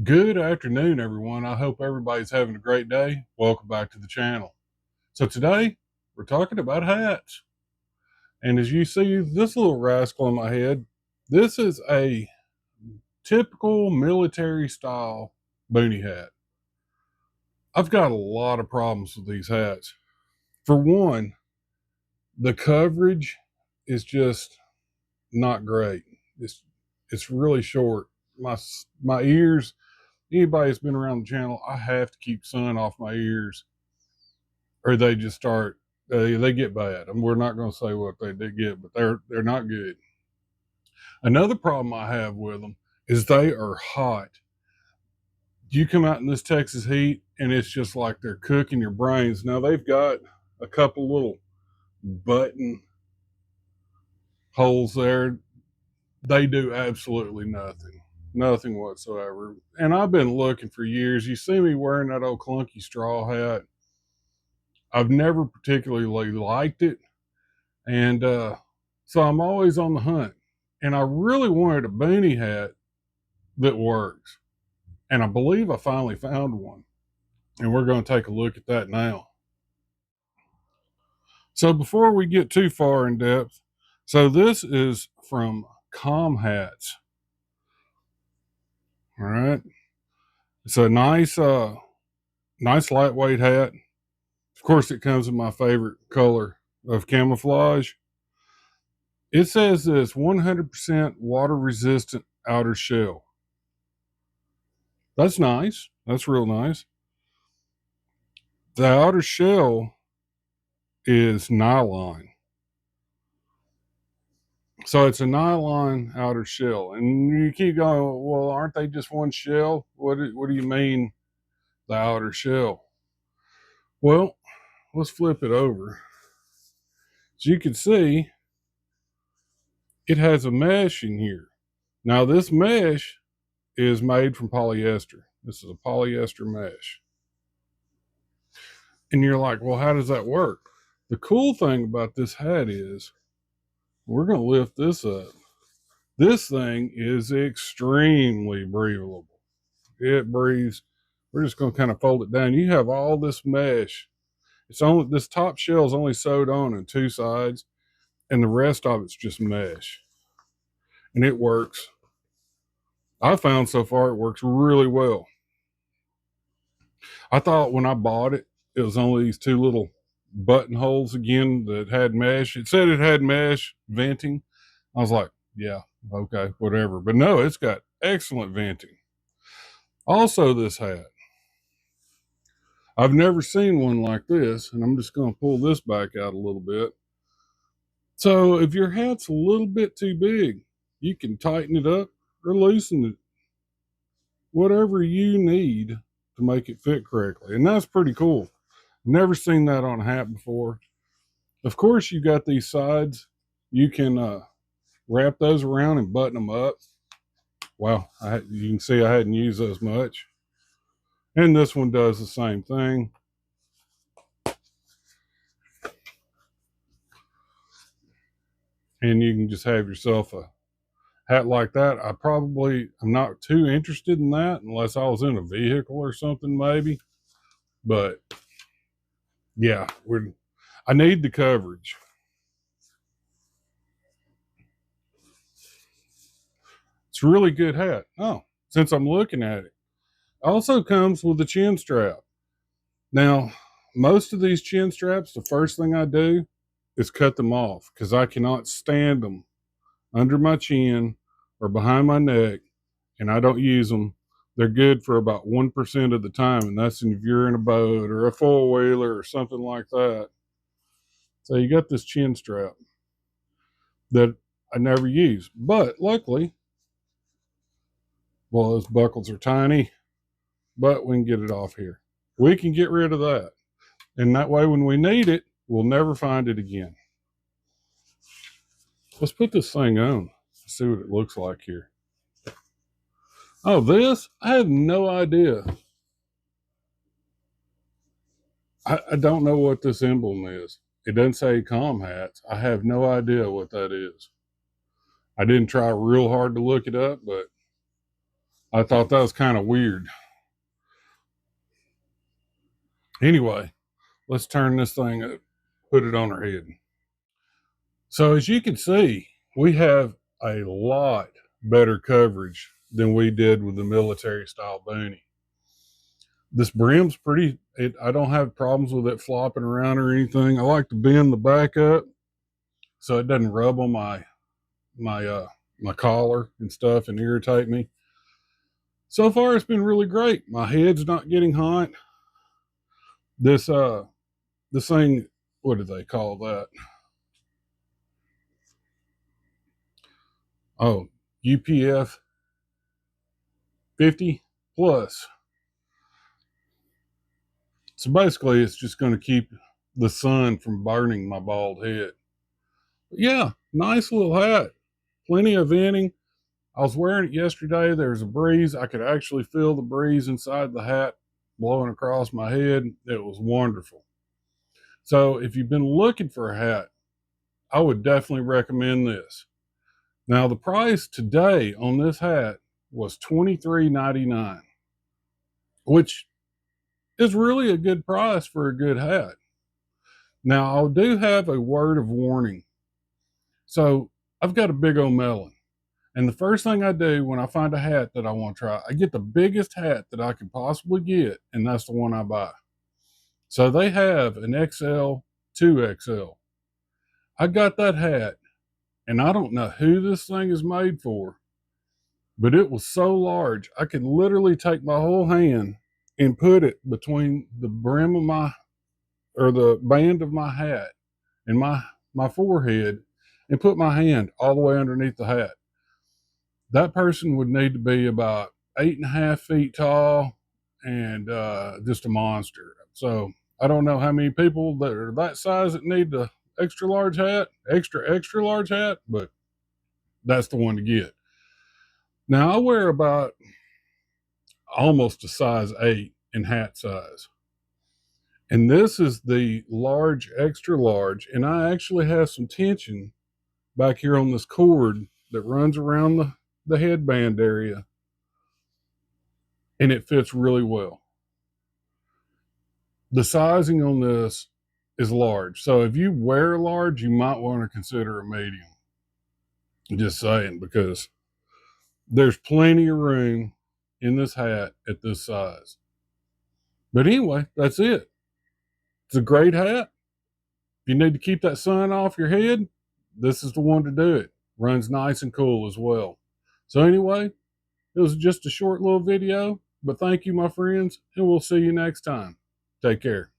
Good afternoon, everyone. I hope everybody's having a great day. Welcome back to the channel. So today we're talking about hats. And as you see this little rascal on my head, this is a typical military style boonie hat. I've got a lot of problems with these hats. For one, the coverage is just not great. It's really short. My ears, anybody that's been around the channel, I have to keep sun off my ears or they just start they get bad. And we're not going to say what they did get, but they're not good. Another problem I have with them is they are hot. You come out in this Texas heat and it's just like they're cooking your brains. Now they've got a couple little button holes there. They do absolutely nothing whatsoever. And I've been looking for years. You see me wearing that old clunky straw hat. I've never particularly liked it. And so I'm always on the hunt. And I really wanted a boonie hat that works. And I believe I finally found one. And we're going to take a look at that now. So before we get too far in depth, so this is from Comhats. All right. It's a nice lightweight hat. Of course, it comes in my favorite color of camouflage. It says this 100% water resistant outer shell. That's nice. That's real nice. The outer shell is nylon. So it's a nylon outer shell. And you keep going, well, aren't they just one shell? What do you mean, the outer shell? Well, let's flip it over. As you can see, it has a mesh in here. Now, this mesh is made from polyester. This is a polyester mesh. And you're like, well, how does that work? The cool thing about this hat is, we're going to lift this up. This thing is extremely breathable. It breathes. We're just going to kind of fold it down. You have all this mesh. It's only, this top shell is only sewed on two sides, and the rest of it's just mesh. And it works. I found so far it works really well. I thought when I bought it, it was only these two little buttonholes again that had mesh. It said it had mesh venting. I was like, yeah, okay, whatever. But no, it's got excellent venting. Also, this hat. I've never seen one like this, and I'm just going to pull this back out a little bit. So if your hat's a little bit too big, you can tighten it up or loosen it, whatever you need to make it fit correctly. And that's pretty cool. Never seen that on a hat before. Of course, you got these sides. You can wrap those around and button them up. Wow, you can see I hadn't used those much. And this one does the same thing. And you can just have yourself a hat like that. I'm not too interested in that unless I was in a vehicle or something, maybe. But yeah, I need the coverage. It's a really good hat. Oh, since I'm looking at it, also comes with a chin strap. Now, most of these chin straps, the first thing I do is cut them off because I cannot stand them under my chin or behind my neck, and I don't use them. They're good for about 1% of the time, and that's if you're in a boat or a four-wheeler or something like that. So you got this chin strap that I never use. But luckily, well, those buckles are tiny, but we can get it off here. We can get rid of that. And that way, when we need it, we'll never find it again. Let's put this thing on. See what it looks like here. Oh, this? I have no idea. I don't know what this emblem is. It doesn't say Comhats. I have no idea what that is. I didn't try real hard to look it up, but I thought that was kind of weird. Anyway, let's turn this thing up, put it on our head. So as you can see, we have a lot better coverage than we did with the military style Boonie. This brim's I don't have problems with it flopping around or anything. I like to bend the back up so it doesn't rub on my collar and stuff and irritate me. So far it's been really great. My head's not getting hot. This thing, what do they call that? Oh, UPF 50 plus. So basically it's just going to keep the sun from burning my bald head. But yeah, nice little hat. Plenty of venting. I was wearing it yesterday. There was a breeze. I could actually feel the breeze inside the hat blowing across my head. It was wonderful. So if you've been looking for a hat, I would definitely recommend this. Now the price today on this hat was $23.99, which is really a good price for a good hat. Now I do have a word of warning. So I've got a big old melon. And the first thing I do when I find a hat that I want to try, I get the biggest hat that I can possibly get, and that's the one I buy. So they have an XL, 2XL. I got that hat, and I don't know who this thing is made for, but it was so large, I could literally take my whole hand and put it between the brim of the band of my hat and my forehead and put my hand all the way underneath the hat. That person would need to be about 8.5 feet tall and just a monster. So I don't know how many people that are that size that need the extra extra large hat, but that's the one to get. Now I wear about almost a size 8 in hat size. And this is the large, extra large. And I actually have some tension back here on this cord that runs around the headband area. And it fits really well. The sizing on this is large. So if you wear large, you might want to consider a medium. Just saying, because there's plenty of room in this hat at this size. But anyway, that's it. It's a great hat. If you need to keep that sun off your head, this is the one to do it. Runs nice and cool as well. So anyway, it was just a short little video, but thank you, my friends, and we'll see you next time. Take care.